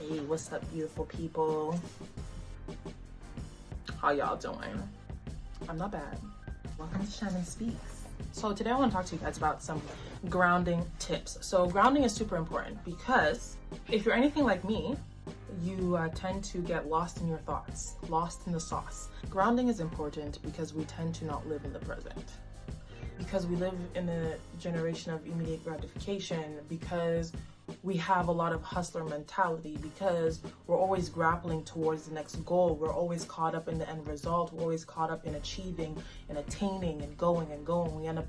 Hey, what's up, beautiful people? How y'all doing? I'm not bad. Welcome to Shannon Speaks. So today I want to talk to you guys about some grounding tips. So grounding is super important because if you're anything like me, you tend to get lost in your thoughts, lost in the sauce. Grounding is important because we tend to not live in the present. Because we live in a generation of immediate gratification, because we have a lot of hustler mentality, because we're always grappling towards the next goal. We're always caught up in the end result. We're always caught up in achieving and attaining and going and going. We end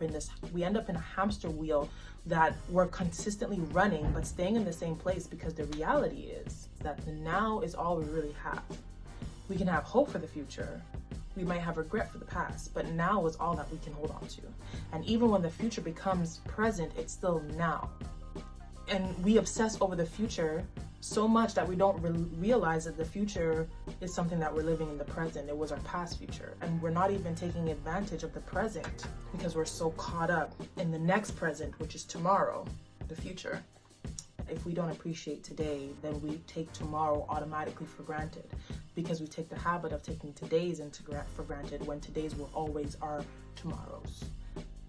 up in a hamster wheel that we're consistently running, but staying in the same place, because the reality is that the now is all we really have. We can have hope for the future. We might have regret for the past, but now is all that we can hold on to. And even when the future becomes present, it's still now. And we obsess over the future so much that we don't realize that the future is something that we're living in the present. It was our past future. And we're not even taking advantage of the present because we're so caught up in the next present, which is tomorrow, the future. If we don't appreciate today, then we take tomorrow automatically for granted, because we take the habit of taking today's for granted when today's will always are tomorrows.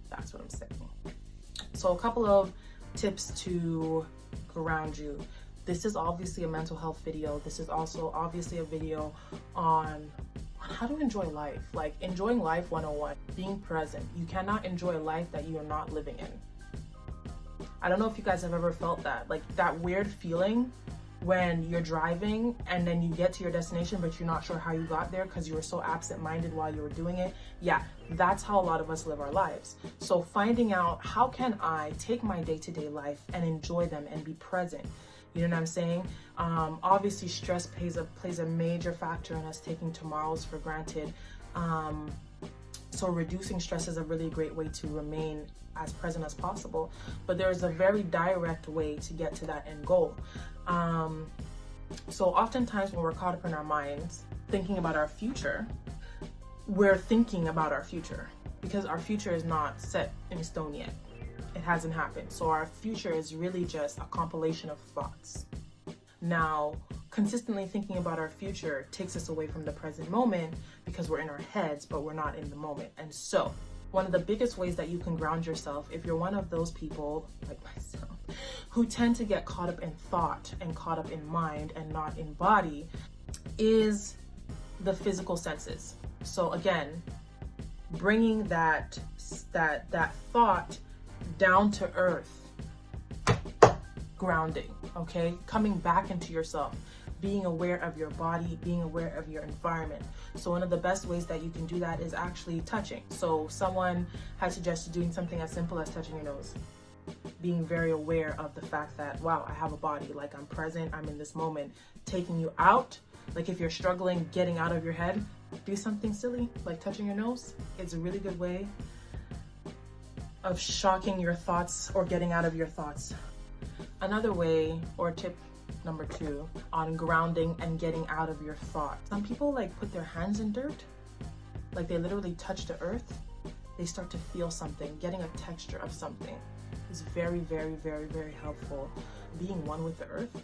That's what I'm saying. So a couple of tips to ground you. This is obviously a mental health video. This is also obviously a video on how to enjoy life, like enjoying life 101, being present. You cannot enjoy a life that you are not living in. I don't know if you guys have ever felt that, like that weird feeling when you're driving and then you get to your destination, but you're not sure how you got there because you were so absent-minded while you were doing it. Yeah, that's how a lot of us live our lives. So finding out, how can I take my day-to-day life and enjoy them and be present? You know what I'm saying? Obviously, stress plays a major factor in us taking tomorrows for granted. So reducing stress is a really great way to remain as present as possible. But there's a very direct way to get to that end goal. So oftentimes when we're caught up in our minds, thinking about our future, we're thinking about our future because our future is not set in stone yet. It hasn't happened. So our future is really just a compilation of thoughts. Now, consistently thinking about our future takes us away from the present moment because we're in our heads, but we're not in the moment. And so one of the biggest ways that you can ground yourself, if you're one of those people like myself who tend to get caught up in thought and caught up in mind and not in body, is the physical senses. So again, bringing that thought down to earth, grounding, okay? Coming back into yourself, being aware of your body, being aware of your environment. So one of the best ways that you can do that is actually touching. So someone had suggested doing something as simple as touching your nose. Being very aware of the fact that, wow, I have a body, like I'm present, I'm in this moment. Taking you out, like if you're struggling getting out of your head, do something silly, like touching your nose. It's a really good way of shocking your thoughts or getting out of your thoughts. Another way, or tip number 2 on grounding and getting out of your thoughts. Some people like put their hands in dirt, like they literally touch the earth. They start to feel something, getting a texture of something is very, very, very, very helpful. Being one with the earth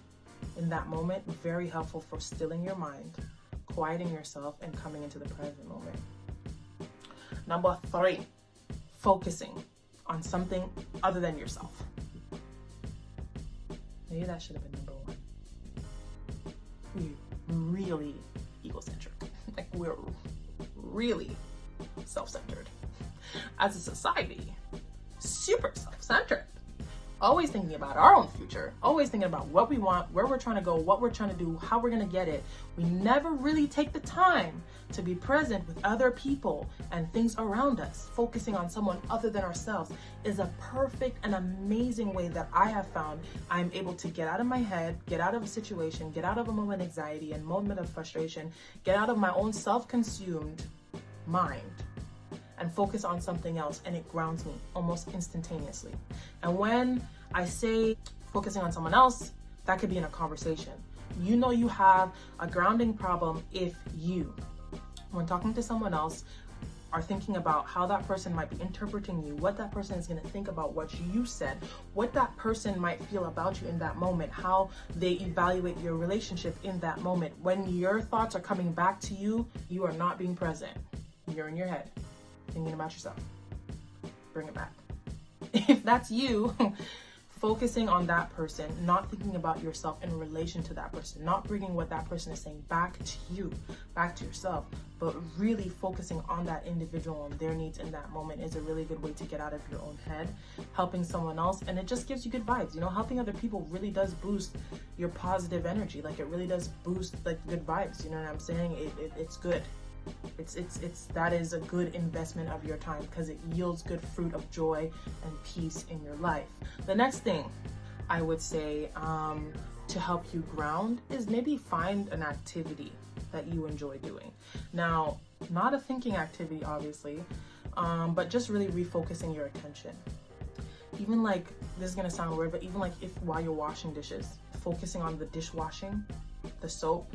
in that moment, very helpful for stilling your mind, quieting yourself, and coming into the present moment. Number 3, focusing on something other than yourself. Maybe that should have been number 1. We're really egocentric. Like we're really self-centered. As a society, super self-centered. Always thinking about our own future, always thinking about what we want, where we're trying to go, what we're trying to do, how we're going to get it. We never really take the time to be present with other people and things around us. Focusing on someone other than ourselves is a perfect and amazing way that I have found I'm able to get out of my head, get out of a situation, get out of a moment of anxiety and moment of frustration, get out of my own self-consumed mind, and focus on something else, and it grounds me almost instantaneously. And when I say focusing on someone else, that could be in a conversation. You know you have a grounding problem if you, when talking to someone else, are thinking about how that person might be interpreting you, what that person is going to think about what you said, what that person might feel about you in that moment, how they evaluate your relationship in that moment. When your thoughts are coming back to you, you are not being present. You're in your head, thinking about yourself. Bring it back. If that's you, focusing on that person, not thinking about yourself in relation to that person, not bringing what that person is saying back to you, back to yourself, but really focusing on that individual and their needs in that moment is a really good way to get out of your own head, helping someone else. And it just gives you good vibes. You know, helping other people really does boost your positive energy. Like, it really does boost like good vibes. You know what I'm saying? It's good. That is a good investment of your time because it yields good fruit of joy and peace in your life. The next thing I would say to help you ground is maybe find an activity that you enjoy doing. Now, not a thinking activity, obviously, but just really refocusing your attention. Even like, this is gonna sound weird, but even like if while you're washing dishes, focusing on the dishwashing, the soap,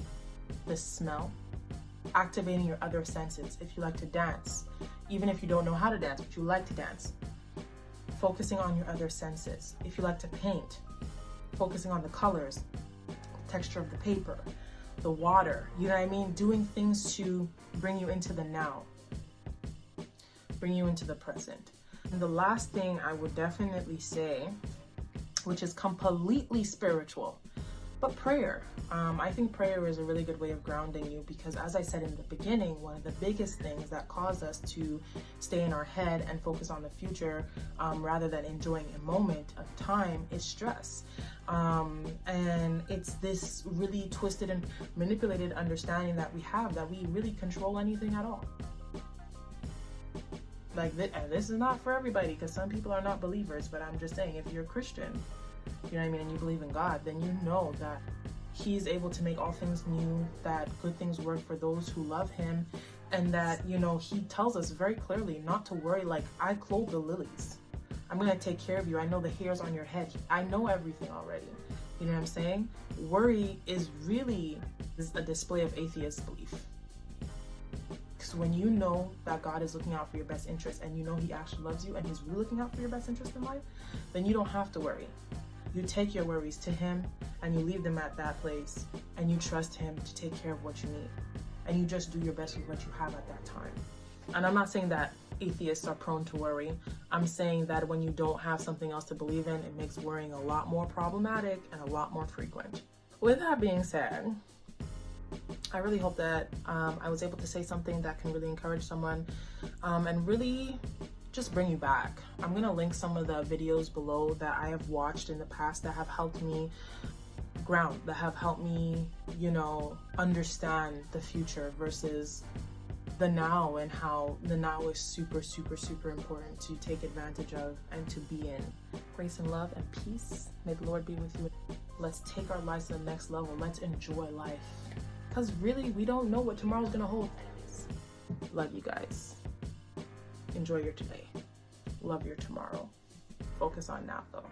the smell, activating your other senses. If you like to dance, even if you don't know how to dance, but you like to dance, focusing on your other senses. If you like to paint, focusing on the colors, texture of the paper, the water, you know what I mean? Doing things to bring you into the now, bring you into the present. And the last thing I would definitely say, which is completely spiritual, but prayer. I think prayer is a really good way of grounding you because, as I said in the beginning, one of the biggest things that cause us to stay in our head and focus on the future rather than enjoying a moment of time is stress. And it's this really twisted and manipulated understanding that we have that we really control anything at all. Like, this is not for everybody because some people are not believers, but I'm just saying, if you're a Christian, you know what I mean, and you believe in God, then you know that He's able to make all things new, that good things work for those who love Him, and that, you know, He tells us very clearly not to worry. Like, I clothe the lilies. I'm going to take care of you. I know the hairs on your head. I know everything already. You know what I'm saying? Worry is really a display of atheist belief. Because when you know that God is looking out for your best interest and you know He actually loves you and He's really looking out for your best interest in life, then you don't have to worry. You take your worries to Him and you leave them at that place and you trust Him to take care of what you need. And you just do your best with what you have at that time. And I'm not saying that atheists are prone to worry. I'm saying that when you don't have something else to believe in, it makes worrying a lot more problematic and a lot more frequent. With that being said, I really hope that I was able to say something that can really encourage someone and really just bring you back. I'm gonna link some of the videos below that I have watched in the past that have helped me ground, that have helped me, you know, understand the future versus the now, and how the now is super, super, super important to take advantage of and to be in. Grace and love and peace. May the Lord be with you. Let's take our lives to the next level. Let's enjoy life. Because really, we don't know what tomorrow's gonna hold. Love you guys. Enjoy your today. Love your tomorrow. Focus on now though.